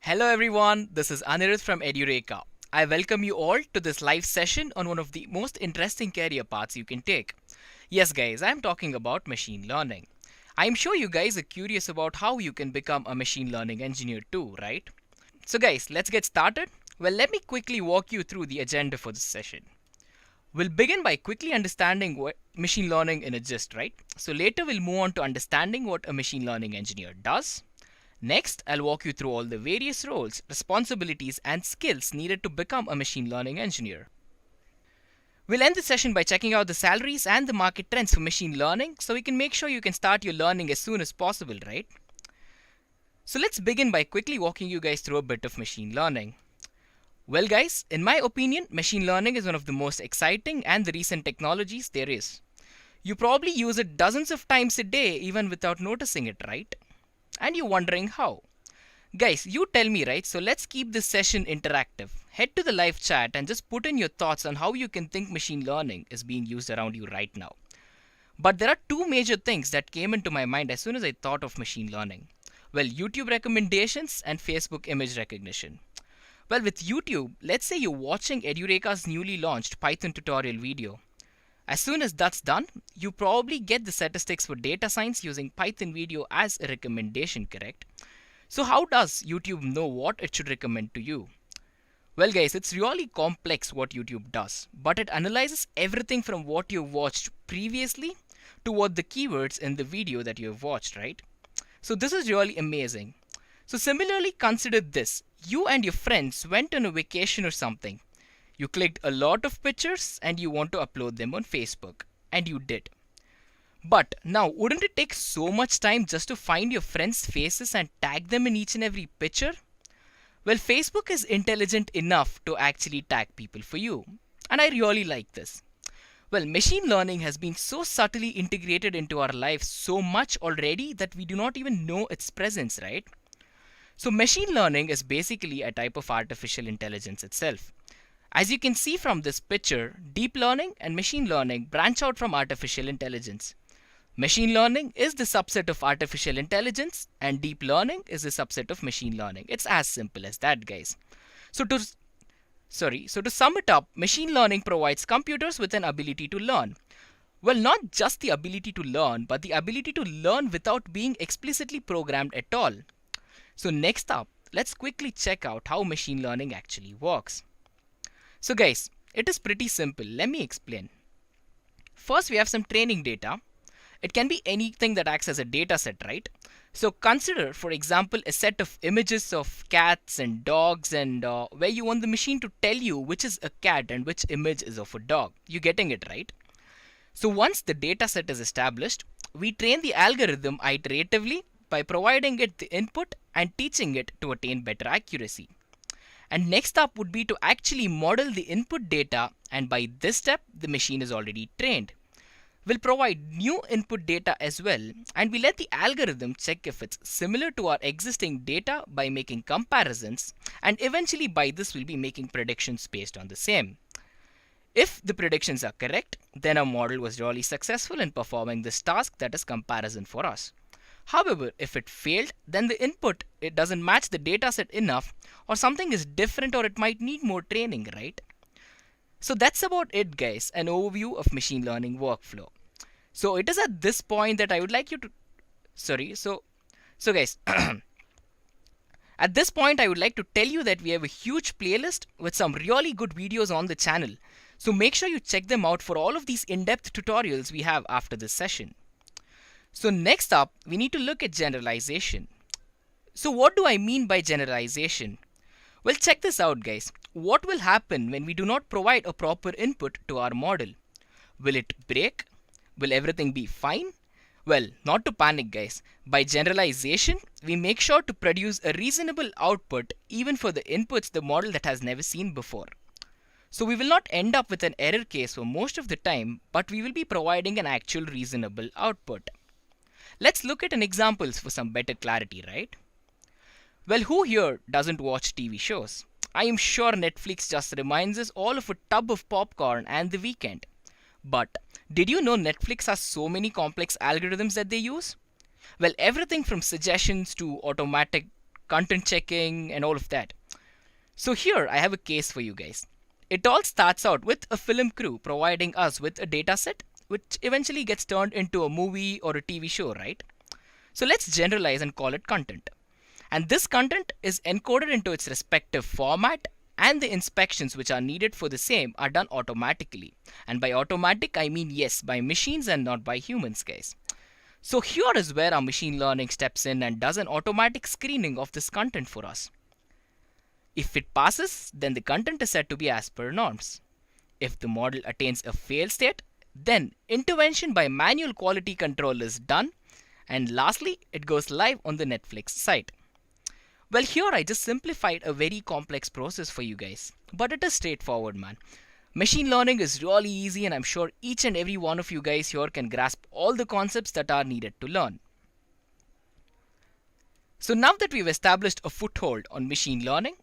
Hello everyone, this is Anirudh from Edureka. I welcome you all to this live session on one of the most interesting career paths you can take. Yes guys, I am talking about machine learning. I am sure you guys are curious about how you can become a machine learning engineer too, right? So guys, let's get started. Well, let me quickly walk you through the agenda for this session. We'll begin by quickly understanding what machine learning in a gist, right? So later we'll move on to understanding what a machine learning engineer does. Next, I'll walk you through all the various roles, responsibilities, and skills needed to become a machine learning engineer. We'll end the session by checking out the salaries and the market trends for machine learning so we can make sure you can start your learning as soon as possible, right? So let's begin by quickly walking you guys through a bit of machine learning. Well guys, in my opinion, machine learning is one of the most exciting and the recent technologies there is. You probably use it dozens of times a day even without noticing it, right? And you're wondering how. Guys, you tell me, right? So let's keep this session interactive. Head to the live chat and just put in your thoughts on how you can think machine learning is being used around you right now. But there are two major things that came into my mind as soon as I thought of machine learning. Well, YouTube recommendations and Facebook image recognition. Well, with YouTube, let's say you're watching Edureka's newly launched Python tutorial video. As soon as that's done, you probably get the statistics for data science using Python video as a recommendation, correct? So how does YouTube know what it should recommend to you? Well guys, it's really complex what YouTube does, but it analyzes everything from what you've watched previously to what the keywords in the video that you've watched, right? So this is really amazing. So similarly, consider this. You and your friends went on a vacation or something. You clicked a lot of pictures and you want to upload them on Facebook. And you did. But now, wouldn't it take so much time just to find your friends' faces and tag them in each and every picture? Well, Facebook is intelligent enough to actually tag people for you. And I really like this. Well, machine learning has been so subtly integrated into our lives so much already that we do not even know its presence, right? So machine learning is basically a type of artificial intelligence itself. As you can see from this picture, deep learning and machine learning branch out from artificial intelligence. Machine learning is the subset of artificial intelligence and deep learning is the subset of machine learning. It's as simple as that, guys. So to sum it up, machine learning provides computers with an ability to learn. Well, not just the ability to learn, but the ability to learn without being explicitly programmed at all. So next up, let's quickly check out how machine learning actually works. So guys, it is pretty simple. Let me explain. First, we have some training data. It can be anything that acts as a data set, right? So consider, for example, a set of images of cats and dogs and where you want the machine to tell you which is a cat and which image is of a dog. You getting it, right? So once the data set is established, we train the algorithm iteratively by providing it the input and teaching it to attain better accuracy. And next up would be to actually model the input data, and by this step the machine is already trained. We'll provide new input data as well, and we let the algorithm check if it's similar to our existing data by making comparisons, and eventually by this we'll be making predictions based on the same. If the predictions are correct, then our model was really successful in performing this task, that is comparison for us. However, if it failed, then the input it doesn't match the dataset enough, or something is different, or it might need more training, right? So that's about it, guys, an overview of machine learning workflow. So it is at this point that I would like you to guys at this point I would like to tell you that we have a huge playlist with some really good videos on the channel. So make sure you check them out for all of these in-depth tutorials we have after this session. So next up, we need to look at generalization. So what do I mean by generalization? Well, check this out, guys. What will happen when we do not provide a proper input to our model? Will it break? Will everything be fine? Well, not to panic, guys. By generalization, we make sure to produce a reasonable output even for the inputs the model that has never seen before. So we will not end up with an error case for most of the time, but we will be providing an actual reasonable output. Let's look at an examples for some better clarity, right? Well, who here doesn't watch TV shows? I am sure Netflix just reminds us all of a tub of popcorn and the weekend. But did you know Netflix has so many complex algorithms that they use? Well, everything from suggestions to automatic content checking, and all of that. So here I have a case for you guys. It all starts out with a film crew providing us with a data set, which eventually gets turned into a movie or a TV show, right? So let's generalize and call it content. And this content is encoded into its respective format, and the inspections which are needed for the same are done automatically. And by automatic, I mean yes, by machines and not by humans, guys. So here is where our machine learning steps in and does an automatic screening of this content for us. If it passes, then the content is said to be as per norms. If the model attains a fail state, then intervention by manual quality control is done, and lastly, it goes live on the Netflix site. Well, here I just simplified a very complex process for you guys, but it is straightforward, man. Machine learning is really easy, and I'm sure each and every one of you guys here can grasp all the concepts that are needed to learn. So now that we've established a foothold on machine learning,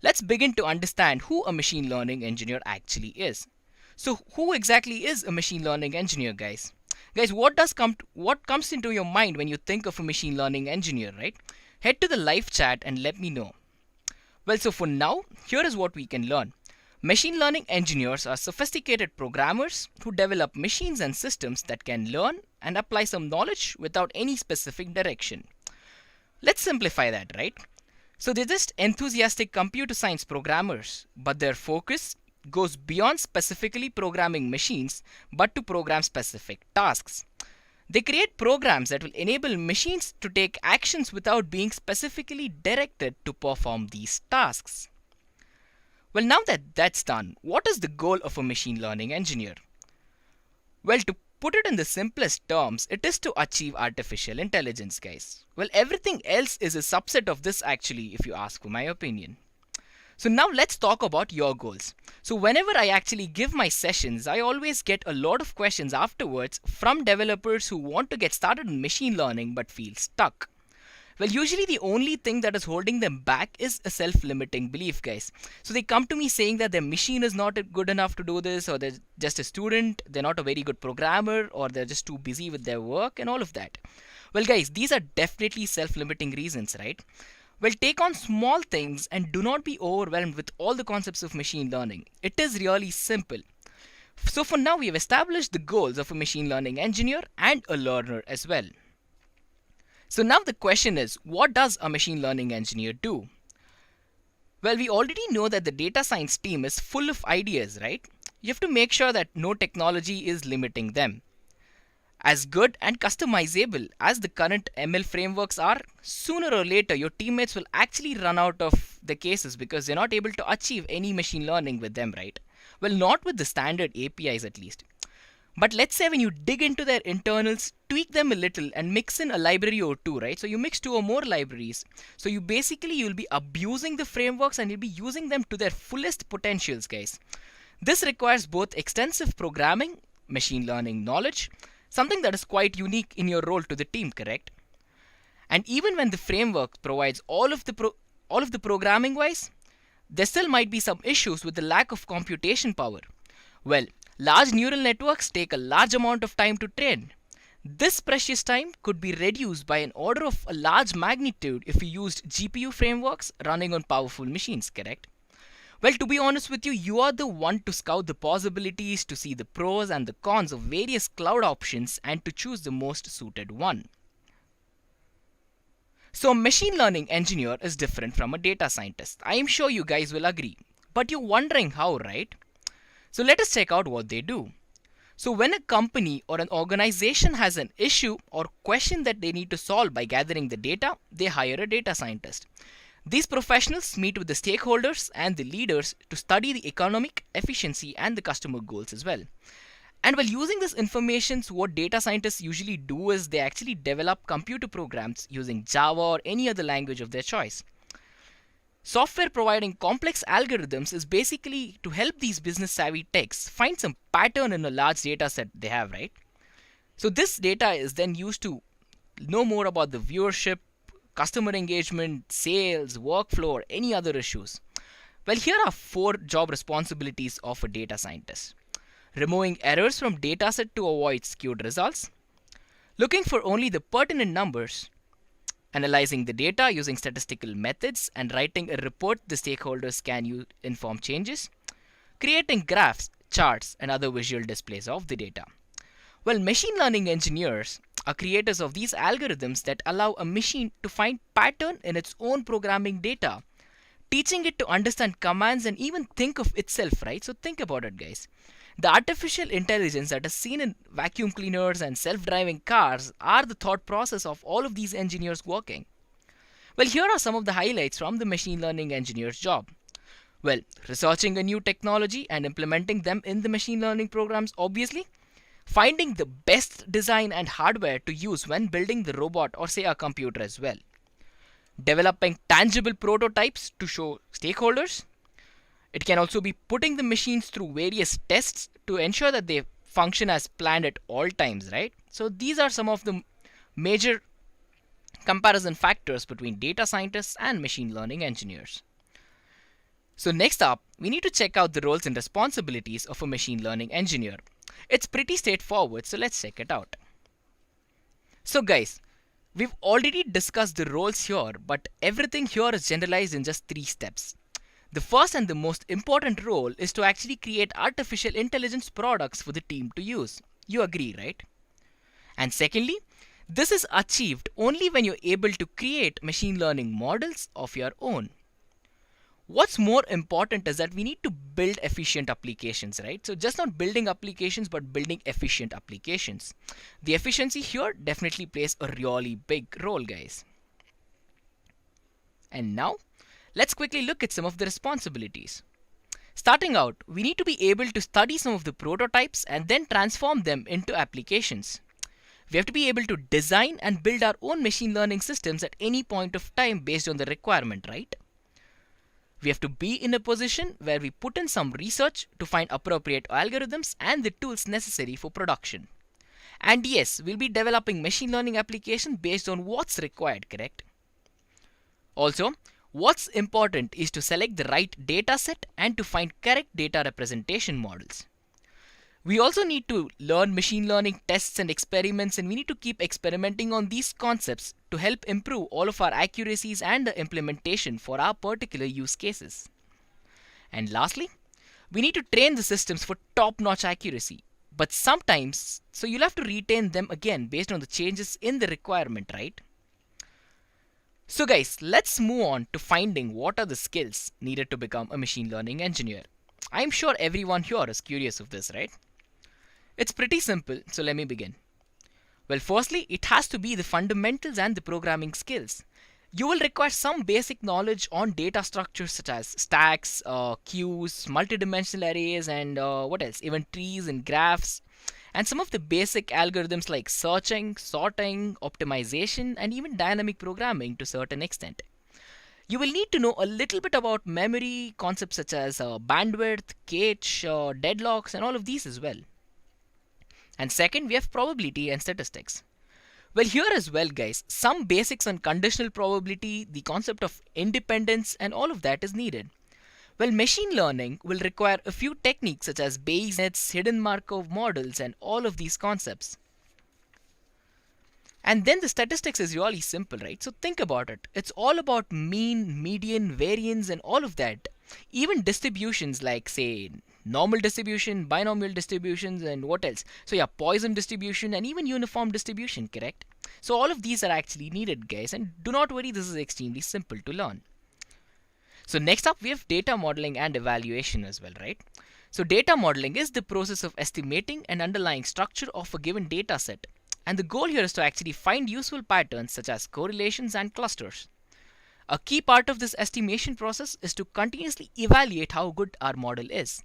let's begin to understand who a machine learning engineer actually is. So who exactly is a machine learning engineer, guys? Guys, what comes into your mind when you think of a machine learning engineer, right? Head to the live chat and let me know. Well, so for now, here is what we can learn. Machine learning engineers are sophisticated programmers who develop machines and systems that can learn and apply some knowledge without any specific direction. Let's simplify that, right? So they're just enthusiastic computer science programmers, but their focus goes beyond specifically programming machines, but to program specific tasks. They create programs that will enable machines to take actions without being specifically directed to perform these tasks. Well, now that that's done, what is the goal of a machine learning engineer? Well, to put it in the simplest terms, it is to achieve artificial intelligence, guys. Well, everything else is a subset of this actually, if you ask for my opinion. So now let's talk about your goals. So whenever I actually give my sessions, I always get a lot of questions afterwards from developers who want to get started in machine learning but feel stuck. Well, usually the only thing that is holding them back is a self-limiting belief, guys. So they come to me saying that their machine is not good enough to do this, or they're just a student, they're not a very good programmer, or they're just too busy with their work and all of that. Well, guys, these are definitely self-limiting reasons, right? Well, take on small things and do not be overwhelmed with all the concepts of machine learning. It is really simple. So for now, we have established the goals of a machine learning engineer and a learner as well. So now the question is, what does a machine learning engineer do? Well, we already know that the data science team is full of ideas, right? You have to make sure that no technology is limiting them. As good and customizable as the current ML frameworks are, sooner or later your teammates will actually run out of the cases because they're not able to achieve any machine learning with them, right? Well, not with the standard APIs at least. But let's say when you dig into their internals, tweak them a little and mix in a library or two, right? So you mix 2 or more libraries. So you'll be abusing the frameworks and you'll be using them to their fullest potentials, guys. This requires both extensive programming, machine learning knowledge, something that is quite unique in your role to the team, correct? And even when the framework provides all of the programming wise, there still might be some issues with the lack of computation power. Well, large neural networks take a large amount of time to train. This precious time could be reduced by an order of a large magnitude if you used GPU frameworks running on powerful machines, correct? Well, to be honest with you, you are the one to scout the possibilities, to see the pros and the cons of various cloud options and to choose the most suited one. So a machine learning engineer is different from a data scientist. I am sure you guys will agree. But you're wondering how, right? So let us check out what they do. So when a company or an organization has an issue or question that they need to solve by gathering the data, they hire a data scientist. These professionals meet with the stakeholders and the leaders to study the economic efficiency and the customer goals as well. And while using this information, what data scientists usually do is they actually develop computer programs using Java or any other language of their choice. Software providing complex algorithms is basically to help these business savvy techs find some pattern in a large data set they have, right? So this data is then used to know more about the viewership, customer engagement, sales, workflow, or any other issues. Well, here are 4 job responsibilities of a data scientist. Removing errors from dataset to avoid skewed results. Looking for only the pertinent numbers. analyzing the data using statistical methods, and writing a report the stakeholders can use inform changes, creating graphs, charts, and other visual displays of the data. Well, machine learning engineers are creators of these algorithms that allow a machine to find pattern in its own programming data, teaching it to understand commands and even think of itself, right? So think about it, guys. The artificial intelligence that is seen in vacuum cleaners and self-driving cars are the thought process of all of these engineers working. Well, here are some of the highlights from the machine learning engineer's job. Well, researching a new technology and implementing them in the machine learning programs, obviously. Finding the best design and hardware to use when building the robot or say a computer as well. Developing tangible prototypes to show stakeholders. It can also be putting the machines through various tests to ensure that they function as planned at all times, right? So these are some of the major comparison factors between data scientists and machine learning engineers. So next up, we need to check out the roles and responsibilities of a machine learning engineer. It's pretty straightforward, so let's check it out. So guys, we've already discussed the roles here, but everything here is generalized in just 3 steps. The first and the most important role is to actually create artificial intelligence products for the team to use. You agree, right? And secondly, this is achieved only when you're able to create machine learning models of your own. What's more important is that we need to build efficient applications, right? So just not building applications, but building efficient applications. The efficiency here definitely plays a really big role, guys. And now, let's quickly look at some of the responsibilities. Starting out, we need to be able to study some of the prototypes and then transform them into applications. We have to be able to design and build our own machine learning systems at any point of time based on the requirement, right? We have to be in a position where we put in some research to find appropriate algorithms and the tools necessary for production. And yes, we'll be developing machine learning application based on what's required, correct? Also, what's important is to select the right data set and to find correct data representation models. We also need to learn machine learning tests and experiments, and we need to keep experimenting on these concepts to help improve all of our accuracies and the implementation for our particular use cases. And lastly, we need to train the systems for top-notch accuracy. But sometimes, so you'll have to retain them again based on the changes in the requirement, right? So guys, let's move on to finding what are the skills needed to become a machine learning engineer. I'm sure everyone here is curious of this, right? It's pretty simple, so let me begin. Well, firstly, it has to be the fundamentals and the programming skills. You will require some basic knowledge on data structures such as stacks, queues, multidimensional arrays, and what else? Even trees and graphs. And some of the basic algorithms like searching, sorting, optimization, and even dynamic programming to a certain extent. You will need to know a little bit about memory concepts such as bandwidth, cache, deadlocks, and all of these as well. And second, we have probability and statistics. Well, here as well, guys, some basics on conditional probability, the concept of independence, and all of that is needed. Well, machine learning will require a few techniques such as Bayes nets, hidden Markov models, and all of these concepts. And then the statistics is really simple, right? So think about it. It's all about mean, median, variance, and all of that. Even distributions like, say, normal distribution, binomial distributions, and what else? So yeah, Poisson distribution and even uniform distribution, correct? So all of these are actually needed, guys, and do not worry, this is extremely simple to learn. So next up, we have data modeling and evaluation as well, right? So data modeling is the process of estimating an underlying structure of a given data set. And the goal here is to actually find useful patterns such as correlations and clusters. A key part of this estimation process is to continuously evaluate how good our model is.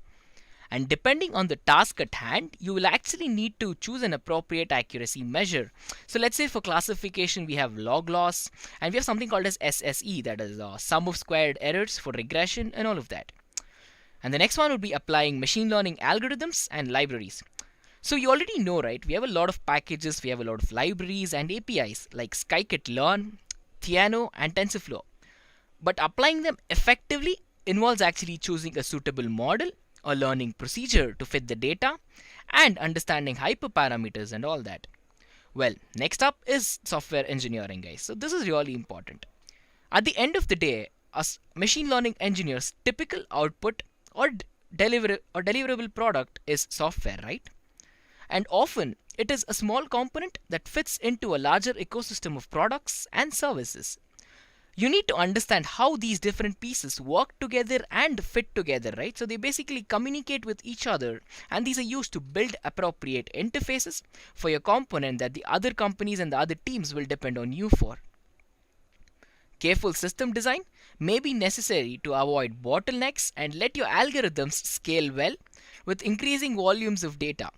And depending on the task at hand, you will actually need to choose an appropriate accuracy measure. So let's say for classification, we have log loss, and we have something called as SSE, that is sum of squared errors for regression and all of that. And the next one would be applying machine learning algorithms and libraries. So you already know, right? We have a lot of packages, we have a lot of libraries and APIs like scikit-learn, Theano, and TensorFlow. But applying them effectively involves actually choosing a suitable model, a learning procedure to fit the data, and understanding hyperparameters and all that. Well, next up is software engineering, guys. So this is really important. At the end of the day, as machine learning engineers, typical output or deliverable product is software, right? And often it is a small component that fits into a larger ecosystem of products and services. You need to understand how these different pieces work together and fit together, right? So they basically communicate with each other, and these are used to build appropriate interfaces for your component that the other companies and the other teams will depend on you for. Careful system design may be necessary to avoid bottlenecks and let your algorithms scale well with increasing volumes of data.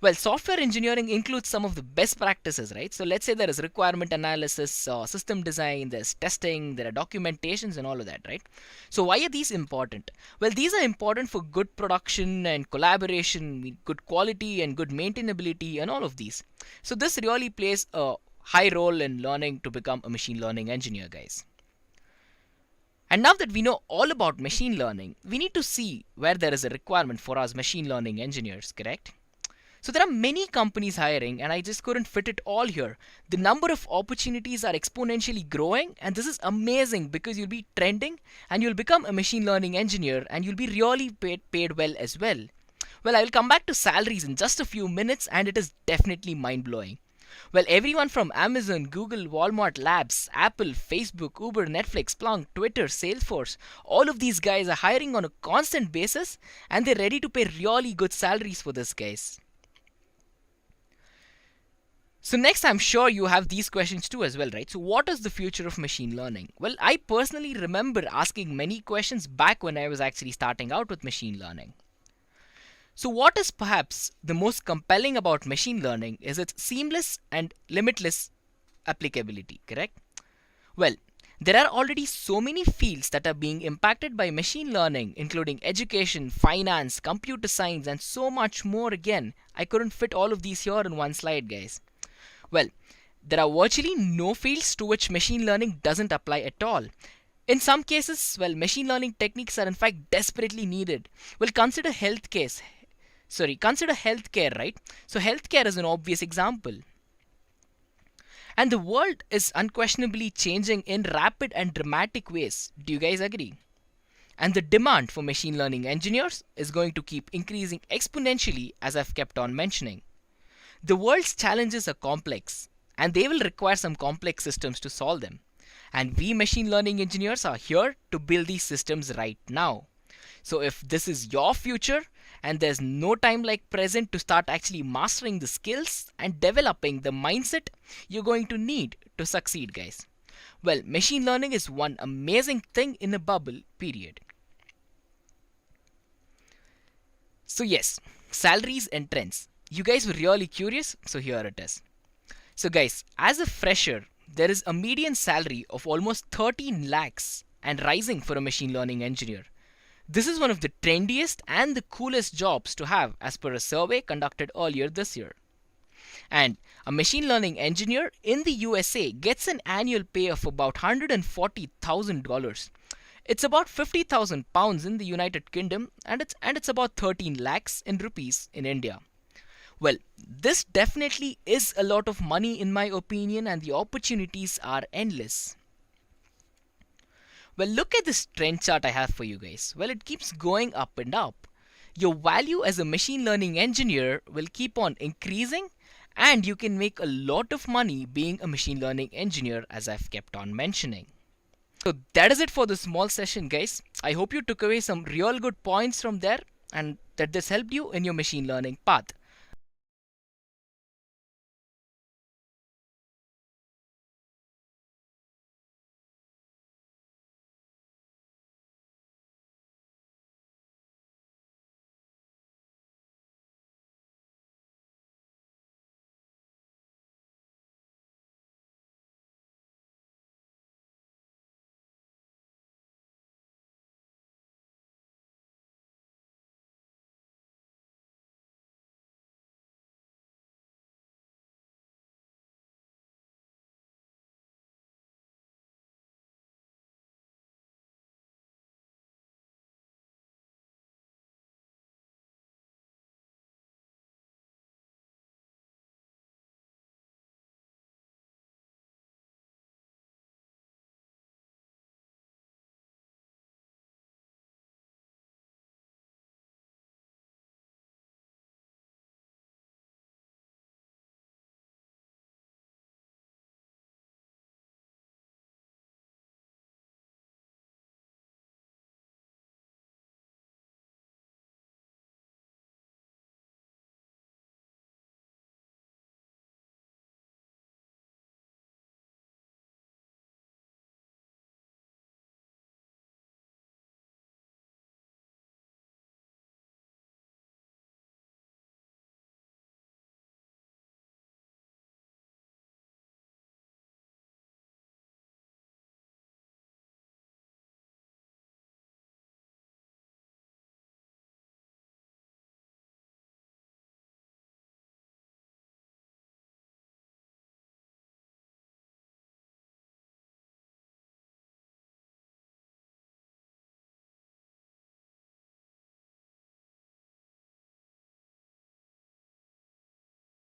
Well, software engineering includes some of the best practices, right? So let's say there is requirement analysis, system design, there's testing, there are documentations and all of that, right? So why are these important? Well, these are important for good production and collaboration, good quality and good maintainability and all of these. So this really plays a high role in learning to become a machine learning engineer, guys. And now that we know all about machine learning, we need to see where there is a requirement for us machine learning engineers, correct? So there are many companies hiring, and I just couldn't fit it all here. The number of opportunities are exponentially growing, and this is amazing because you'll be trending and you'll become a machine learning engineer and you'll be really paid well as well. Well, I will come back to salaries in just a few minutes, and it is definitely mind-blowing. Well, everyone from Amazon, Google, Walmart Labs, Apple, Facebook, Uber, Netflix, Splunk, Twitter, Salesforce, all of these guys are hiring on a constant basis, and they're ready to pay really good salaries for this, guys. So next, I'm sure you have these questions too as well, right? So what is the future of machine learning? Well, I personally remember asking many questions back when I was actually starting out with machine learning. So what is perhaps the most compelling about machine learning is its seamless and limitless applicability, correct? Well, there are already so many fields that are being impacted by machine learning, including education, finance, computer science, and so much more. Again, I couldn't fit all of these here in one slide, guys. Well, there are virtually no fields to which machine learning doesn't apply at all. In some cases, well, machine learning techniques are in fact desperately needed. Well, consider healthcare, right? So healthcare is an obvious example. And the world is unquestionably changing in rapid and dramatic ways. Do you guys agree? And the demand for machine learning engineers is going to keep increasing exponentially, as I've kept on mentioning. The world's challenges are complex, and they will require some complex systems to solve them. And we machine learning engineers are here to build these systems right now. So if this is your future, and there's no time like present to start actually mastering the skills and developing the mindset you're going to need to succeed, guys. Well, machine learning is one amazing thing in a bubble, period. So yes, salaries and trends. You guys were really curious, so here it is. So guys, as a fresher, there is a median salary of almost 13 lakhs and rising for a machine learning engineer. This is one of the trendiest and the coolest jobs to have as per a survey conducted earlier this year. And a machine learning engineer in the USA gets an annual pay of about $140,000. It's about 50,000 pounds in the United Kingdom, and it's about 13 lakhs in rupees in India. Well, this definitely is a lot of money in my opinion, and the opportunities are endless. Well, look at this trend chart I have for you guys. Well, it keeps going up and up. Your value as a machine learning engineer will keep on increasing, and you can make a lot of money being a machine learning engineer, as I've kept on mentioning. So that is it for this small session, guys. I hope you took away some real good points from there and that this helped you in your machine learning path.